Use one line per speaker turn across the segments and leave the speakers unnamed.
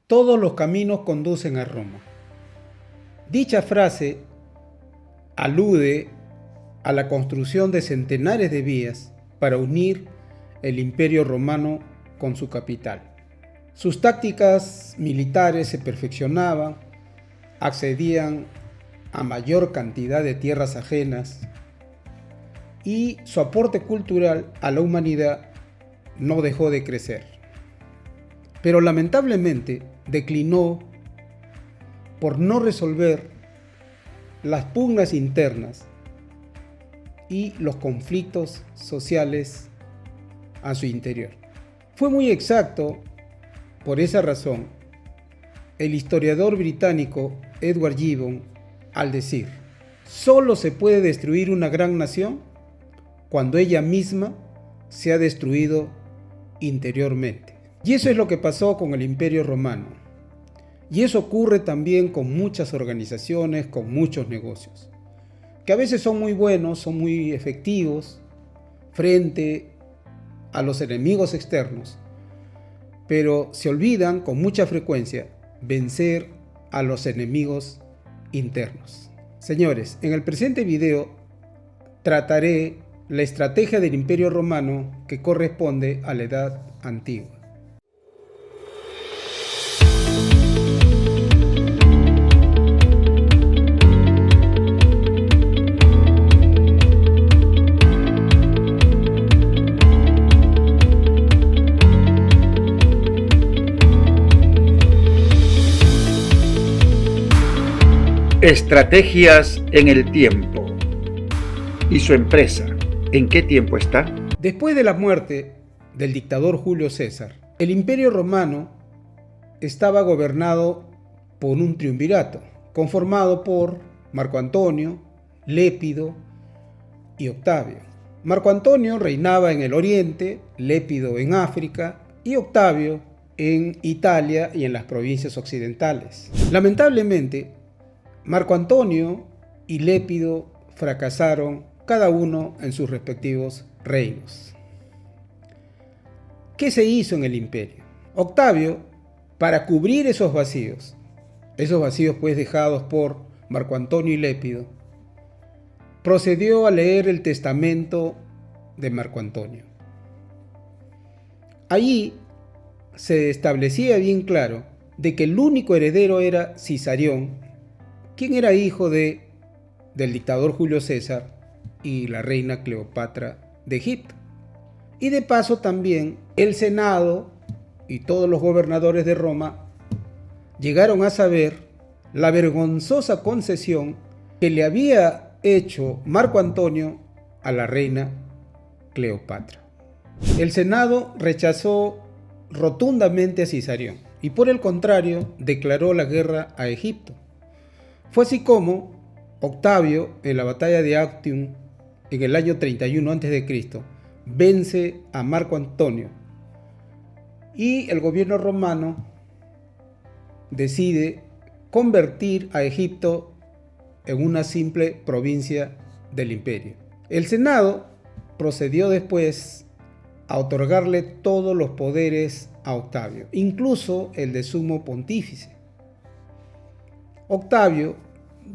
Todos los caminos conducen a Roma. Dicha frase alude a la construcción de centenares de vías para unir el Imperio Romano con su capital. Sus tácticas militares se perfeccionaban, accedían a mayor cantidad de tierras ajenas y su aporte cultural a la humanidad no dejó de crecer. Pero lamentablemente declinó por no resolver las pugnas internas y los conflictos sociales a su interior. Fue muy exacto, por esa razón, el historiador británico Edward Gibbon al decir: solo se puede destruir una gran nación cuando ella misma se ha destruido interiormente. Y eso es lo que pasó con el Imperio Romano. Y eso ocurre también con muchas organizaciones, con muchos negocios, que a veces son muy buenos, son muy efectivos frente a los enemigos externos, pero se olvidan con mucha frecuencia vencer a los enemigos internos. Señores, en el presente video trataré la estrategia del Imperio Romano que corresponde a la Edad Antigua.
Estrategias en el tiempo. ¿Y su empresa en qué tiempo está?
Después de la muerte del dictador Julio César, el Imperio Romano estaba gobernado por un triunvirato, conformado por Marco Antonio, Lépido y Octavio. Marco Antonio reinaba en el Oriente, Lépido en África y Octavio en Italia y en las provincias occidentales. Lamentablemente, Marco Antonio y Lépido fracasaron cada uno en sus respectivos reinos. ¿Qué se hizo en el imperio? Octavio, para cubrir esos vacíos pues dejados por Marco Antonio y Lépido, procedió a leer el testamento de Marco Antonio. Allí se establecía bien claro de que el único heredero era Cisarión, quien era hijo del dictador Julio César y la reina Cleopatra de Egipto. Y de paso también el Senado y todos los gobernadores de Roma llegaron a saber la vergonzosa concesión que le había hecho Marco Antonio a la reina Cleopatra. El Senado rechazó rotundamente a Cisarión y por el contrario declaró la guerra a Egipto. Fue así como Octavio, en la batalla de Actium, en el año 31 a.C., vence a Marco Antonio y el gobierno romano decide convertir a Egipto en una simple provincia del imperio. El Senado procedió después a otorgarle todos los poderes a Octavio, incluso el de sumo pontífice. Octavio,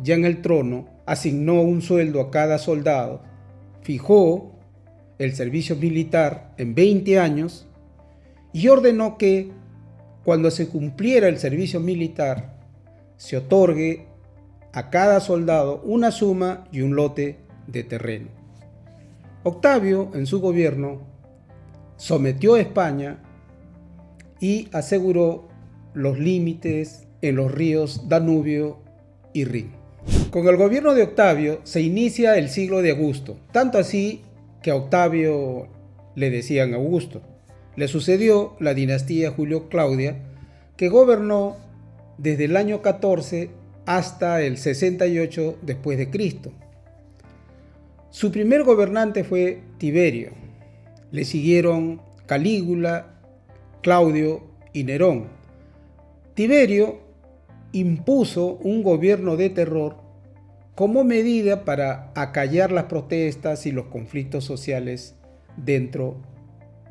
ya en el trono, asignó un sueldo a cada soldado, fijó el servicio militar en 20 años y ordenó que, cuando se cumpliera el servicio militar, se otorgue a cada soldado una suma y un lote de terreno. Octavio, en su gobierno, sometió a España y aseguró los límites en los ríos Danubio y Rin. Con el gobierno de Octavio se inicia el siglo de Augusto, tanto así que a Octavio le decían Augusto. Le sucedió la dinastía Julio-Claudia, que gobernó desde el año 14 hasta el 68 después de Cristo. Su primer gobernante fue Tiberio. Le siguieron Calígula, Claudio y Nerón. Tiberio impuso un gobierno de terror como medida para acallar las protestas y los conflictos sociales dentro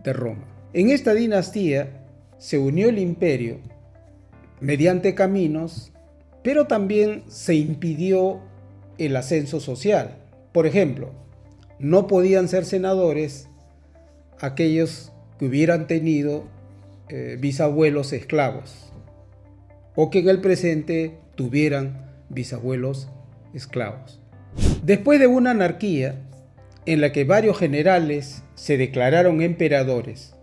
de Roma. En esta dinastía se unió el imperio mediante caminos, pero también se impidió el ascenso social. Por ejemplo, no podían ser senadores aquellos que hubieran tenido bisabuelos esclavos o que en el presente tuvieran bisabuelos esclavos. Después de una anarquía en la que varios generales se declararon emperadores,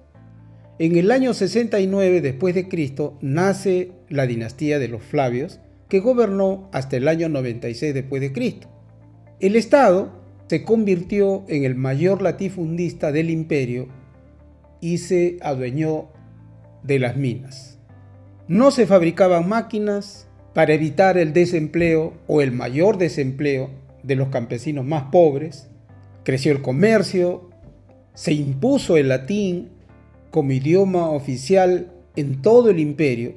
en el año 69 después de Cristo nace la dinastía de los Flavios, que gobernó hasta el año 96 después de Cristo. El Estado se convirtió en el mayor latifundista del imperio y se adueñó de las minas. No se fabricaban máquinas para evitar el desempleo o el mayor desempleo de los campesinos más pobres. Creció el comercio, se impuso el latín como idioma oficial en todo el imperio,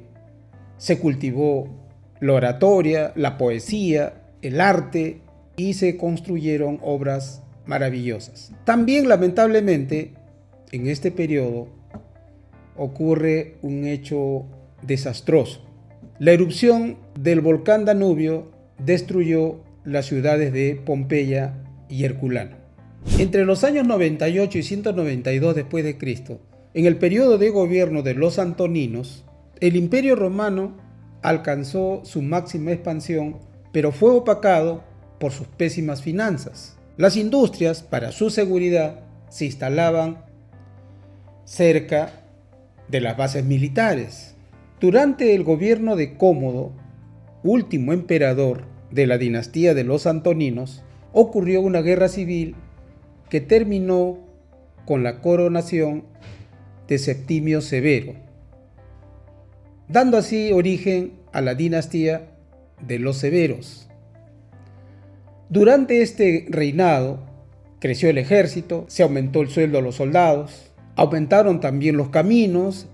se cultivó la oratoria, la poesía, el arte y se construyeron obras maravillosas. También, lamentablemente, en este periodo ocurre un hecho desastroso. La erupción del volcán Danubio destruyó las ciudades de Pompeya y Herculano. Entre los años 98 y 192 después de Cristo, en el periodo de gobierno de los Antoninos, el Imperio Romano alcanzó su máxima expansión, pero fue opacado por sus pésimas finanzas. Las industrias, para su seguridad, se instalaban cerca de las bases militares. Durante el gobierno de Cómodo, último emperador de la dinastía de los Antoninos, ocurrió una guerra civil que terminó con la coronación de Septimio Severo, dando así origen a la dinastía de los Severos. Durante este reinado creció el ejército, se aumentó el sueldo a los soldados, aumentaron también los caminos,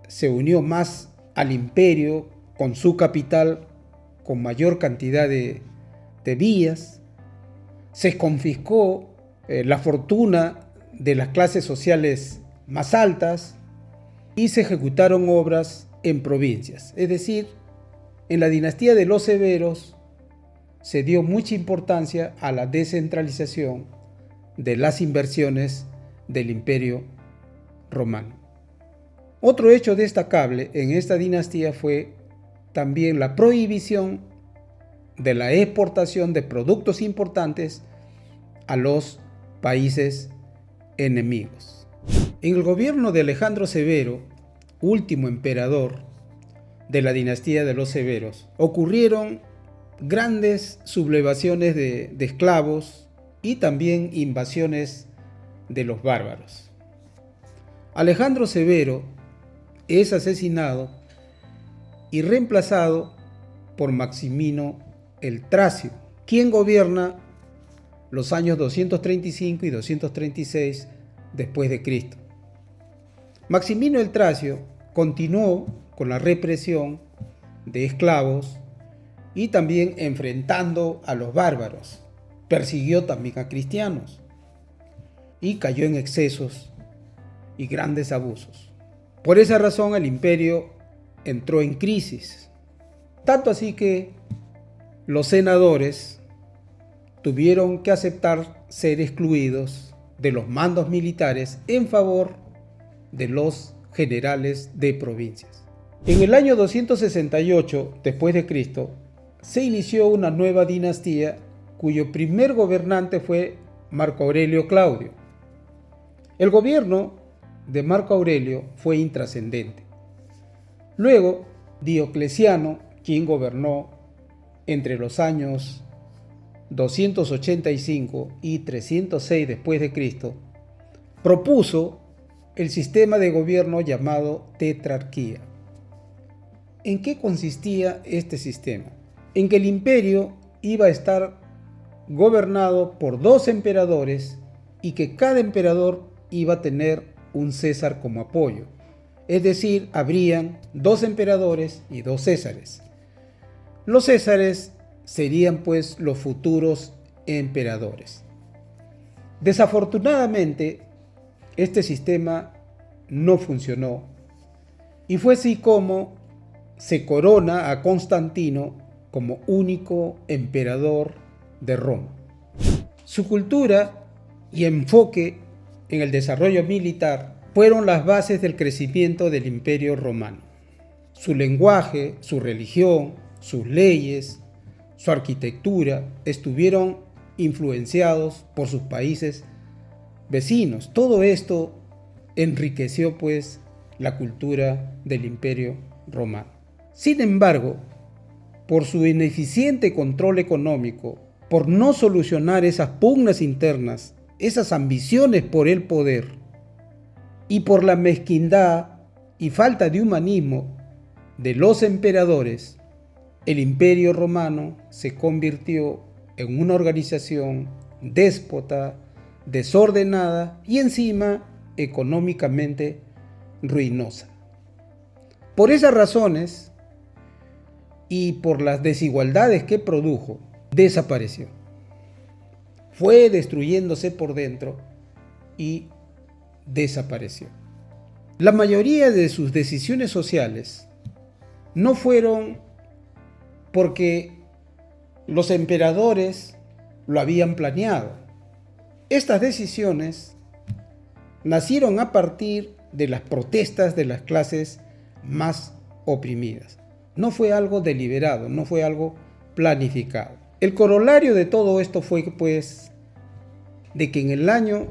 se unió más al imperio con su capital, con mayor cantidad de vías, se confiscó la fortuna de las clases sociales más altas y se ejecutaron obras en provincias. Es decir, en la dinastía de los Severos se dio mucha importancia a la descentralización de las inversiones del Imperio Romano. Otro hecho destacable en esta dinastía fue también la prohibición de la exportación de productos importantes a los países enemigos. En el gobierno de Alejandro Severo, último emperador de la dinastía de los Severos, ocurrieron grandes sublevaciones de esclavos y también invasiones de los bárbaros. Alejandro Severo es asesinado y reemplazado por Maximino el Tracio, quien gobierna los años 235 y 236 después de Cristo. Maximino el Tracio continuó con la represión de esclavos y también enfrentando a los bárbaros. Persiguió también a cristianos y cayó en excesos y grandes abusos. Por esa razón el imperio entró en crisis, tanto así que los senadores tuvieron que aceptar ser excluidos de los mandos militares en favor de los generales de provincias. En el año 268 después de Cristo se inició una nueva dinastía cuyo primer gobernante fue Marco Aurelio Claudio. El gobierno de Marco Aurelio fue intrascendente. Luego, Diocleciano, quien gobernó entre los años 285 y 306 después de Cristo, propuso el sistema de gobierno llamado tetrarquía. ¿En qué consistía este sistema? En que el imperio iba a estar gobernado por 2 emperadores y que cada emperador iba a tener un César como apoyo. Es decir, habrían 2 emperadores y 2 césares. Los césares serían pues los futuros emperadores. Desafortunadamente, este sistema no funcionó y fue así como se corona a Constantino como único emperador de Roma. Su cultura y enfoque en el desarrollo militar fueron las bases del crecimiento del Imperio Romano. Su lenguaje, su religión, sus leyes, su arquitectura estuvieron influenciados por sus países vecinos. Todo esto enriqueció pues la cultura del Imperio Romano. Sin embargo, por su ineficiente control económico, por no solucionar esas pugnas internas, esas ambiciones por el poder, y por la mezquindad y falta de humanismo de los emperadores, el Imperio Romano se convirtió en una organización déspota, desordenada y encima económicamente ruinosa. Por esas razones y por las desigualdades que produjo, desapareció. Fue destruyéndose por dentro y desapareció. La mayoría de sus decisiones sociales no fueron porque los emperadores lo habían planeado. Estas decisiones nacieron a partir de las protestas de las clases más oprimidas. No fue algo deliberado, no fue algo planificado. El corolario de todo esto fue pues de que en el año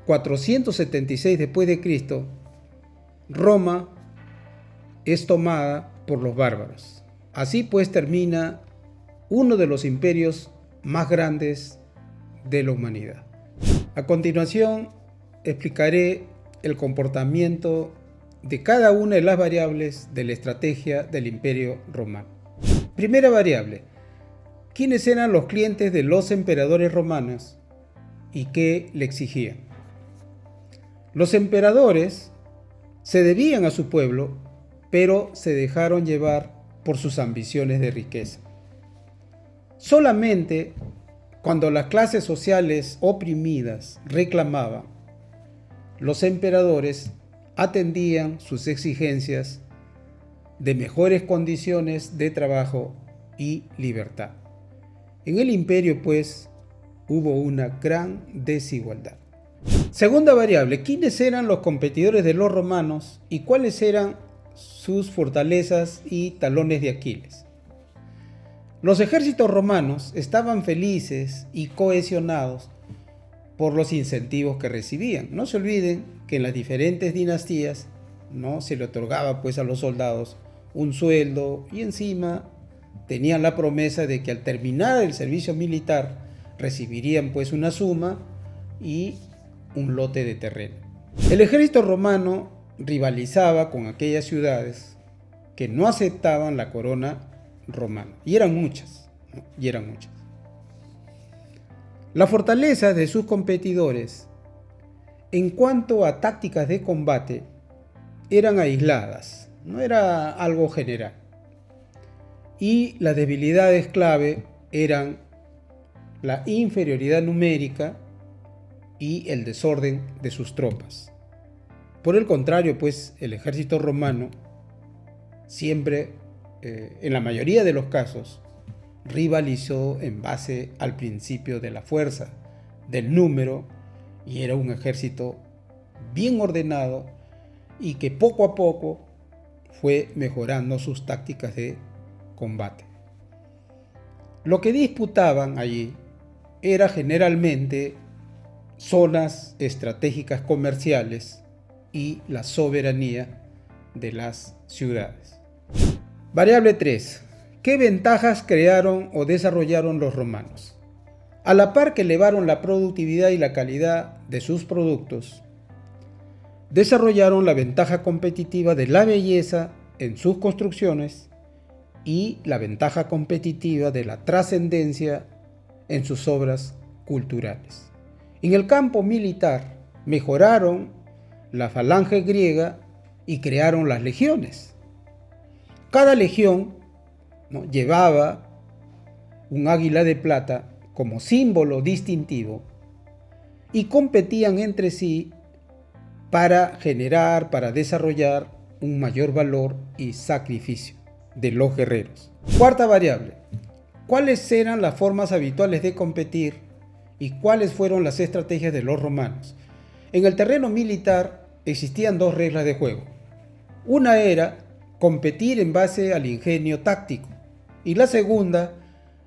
476 después de Cristo, Roma es tomada por los bárbaros. Así pues termina uno de los imperios más grandes de la humanidad. A continuación explicaré el comportamiento de cada una de las variables de la estrategia del Imperio Romano. Primera variable: ¿quiénes eran los clientes de los emperadores romanos y qué le exigían? Los emperadores se debían a su pueblo, pero se dejaron llevar por sus ambiciones de riqueza. Solamente cuando las clases sociales oprimidas reclamaban, los emperadores atendían sus exigencias de mejores condiciones de trabajo y libertad. En el imperio, pues, hubo una gran desigualdad. Segunda variable: ¿quiénes eran los competidores de los romanos y cuáles eran sus fortalezas y talones de Aquiles? Los ejércitos romanos estaban felices y cohesionados por los incentivos que recibían. No se olviden que en las diferentes dinastías se le otorgaba pues a los soldados un sueldo y encima tenían la promesa de que al terminar el servicio militar recibirían pues una suma y un lote de terreno. El ejército romano rivalizaba con aquellas ciudades que no aceptaban la corona romana, y eran muchas. La fortaleza de sus competidores en cuanto a tácticas de combate eran aisladas, no era algo general. Y las debilidades clave eran la inferioridad numérica y el desorden de sus tropas. Por el contrario, pues el ejército romano siempre, en la mayoría de los casos, rivalizó en base al principio de la fuerza, del número, y era un ejército bien ordenado y que poco a poco fue mejorando sus tácticas de combate. Lo que disputaban allí era generalmente zonas estratégicas comerciales y la soberanía de las ciudades. Variable 3. ¿Qué ventajas crearon o desarrollaron los romanos? A la par que elevaron la productividad y la calidad de sus productos, desarrollaron la ventaja competitiva de la belleza en sus construcciones y la ventaja competitiva de la trascendencia en sus obras culturales. En el campo militar mejoraron la falange griega y crearon las legiones. Cada legión llevaba un águila de plata como símbolo distintivo y competían entre sí para generar, para desarrollar un mayor valor y sacrificio. de los guerreros. Cuarta variable. ¿Cuáles eran las formas habituales de competir y cuáles fueron las estrategias de los romanos? En el terreno militar existían dos reglas de juego. Una era competir en base al ingenio táctico y la segunda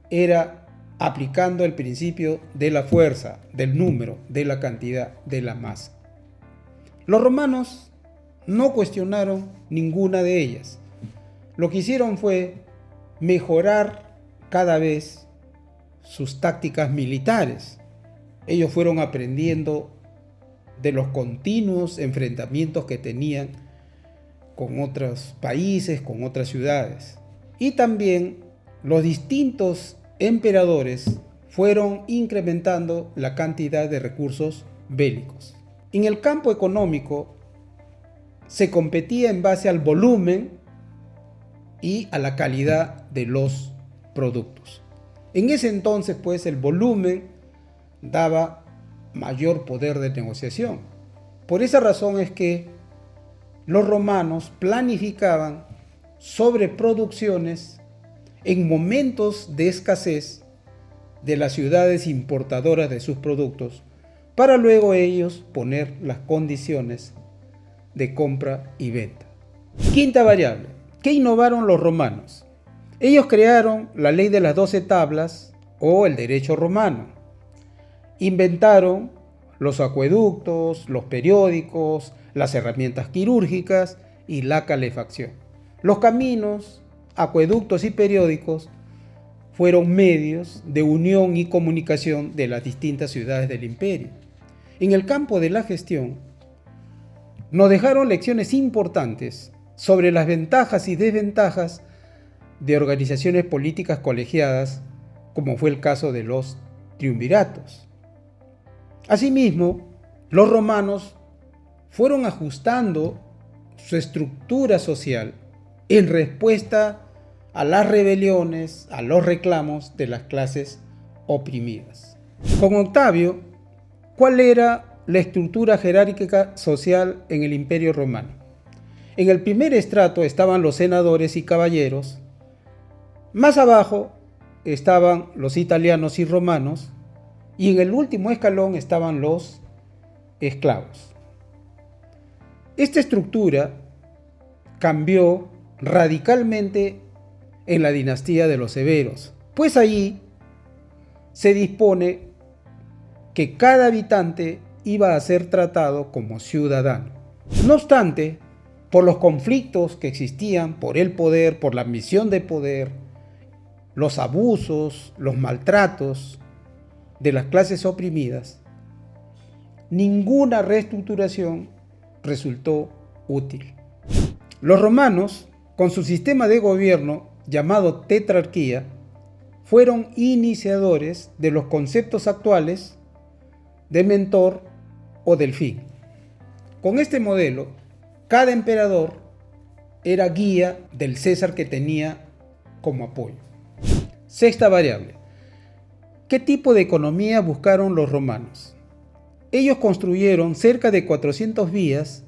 era aplicando el principio de la fuerza, del número, de la cantidad, de la masa. Los romanos no cuestionaron ninguna de ellas. Lo que hicieron fue mejorar cada vez sus tácticas militares. Ellos fueron aprendiendo de los continuos enfrentamientos que tenían con otros países, con otras ciudades. Y también los distintos emperadores fueron incrementando la cantidad de recursos bélicos. En el campo económico se competía en base al volumen y a la calidad de los productos. En ese entonces, pues, el volumen daba mayor poder de negociación. Por esa razón es que los romanos planificaban sobreproducciones en momentos de escasez de las ciudades importadoras de sus productos, para luego ellos poner las condiciones de compra y venta. Quinta variable. ¿Qué innovaron los romanos? Ellos crearon la ley de las 12 tablas o el derecho romano. Inventaron los acueductos, los periódicos, las herramientas quirúrgicas y la calefacción. Los caminos, acueductos y periódicos fueron medios de unión y comunicación de las distintas ciudades del imperio. En el campo de la gestión, nos dejaron lecciones importantes sobre las ventajas y desventajas de organizaciones políticas colegiadas, como fue el caso de los triunviratos. Asimismo, los romanos fueron ajustando su estructura social en respuesta a las rebeliones, a los reclamos de las clases oprimidas. Con Octavio, ¿cuál era la estructura jerárquica social en el Imperio Romano? En el primer estrato estaban los senadores y caballeros, más abajo estaban los italianos y romanos, y en el último escalón estaban los esclavos. Esta estructura cambió radicalmente en la dinastía de los Severos, pues allí se dispone que cada habitante iba a ser tratado como ciudadano. No obstante, por los conflictos que existían, por el poder, por la ambición de poder, los abusos, los maltratos de las clases oprimidas, ninguna reestructuración resultó útil. Los romanos, con su sistema de gobierno llamado tetrarquía, fueron iniciadores de los conceptos actuales de mentor o delfín. Con este modelo, cada emperador era guía del César que tenía como apoyo. Sexta variable. ¿Qué tipo de economía buscaron los romanos? Ellos construyeron cerca de 400 vías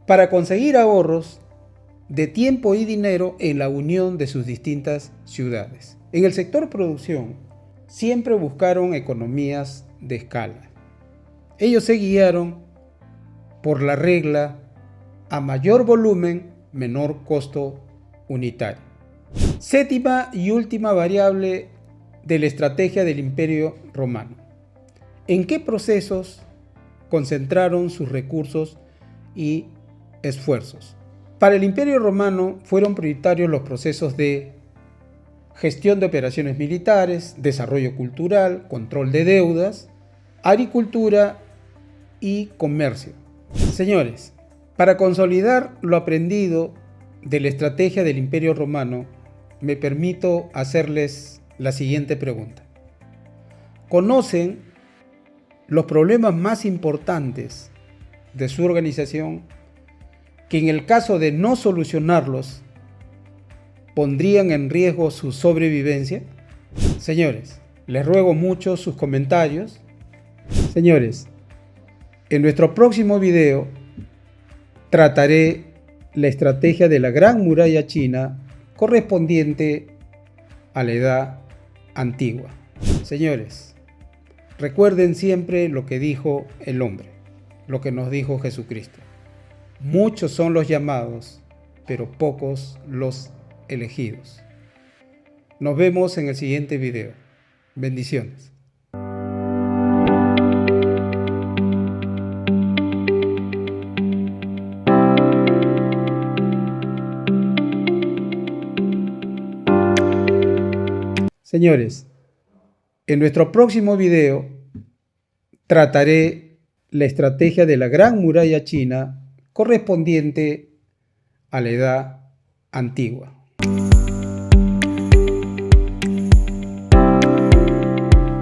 para conseguir ahorros de tiempo y dinero en la unión de sus distintas ciudades. En el sector producción, siempre buscaron economías de escala. Ellos se guiaron por la regla a mayor volumen, menor costo unitario. Séptima y última variable de la estrategia del Imperio Romano. ¿En qué procesos concentraron sus recursos y esfuerzos? Para el Imperio Romano fueron prioritarios los procesos de gestión de operaciones militares, desarrollo cultural, control de deudas, agricultura y comercio. Señores, para consolidar lo aprendido de la estrategia del Imperio Romano, me permito hacerles la siguiente pregunta. ¿Conocen los problemas más importantes de su organización que en el caso de no solucionarlos pondrían en riesgo su sobrevivencia? Señores, les ruego mucho sus comentarios. Señores, en nuestro próximo video trataré la estrategia de la Gran Muralla China correspondiente a la Edad Antigua. Señores, recuerden siempre lo que dijo el hombre, lo que nos dijo Jesucristo. Muchos son los llamados, pero pocos los elegidos. Nos vemos en el siguiente video. Bendiciones. Señores, en nuestro próximo video trataré la estrategia de la Gran Muralla China correspondiente a la Edad Antigua.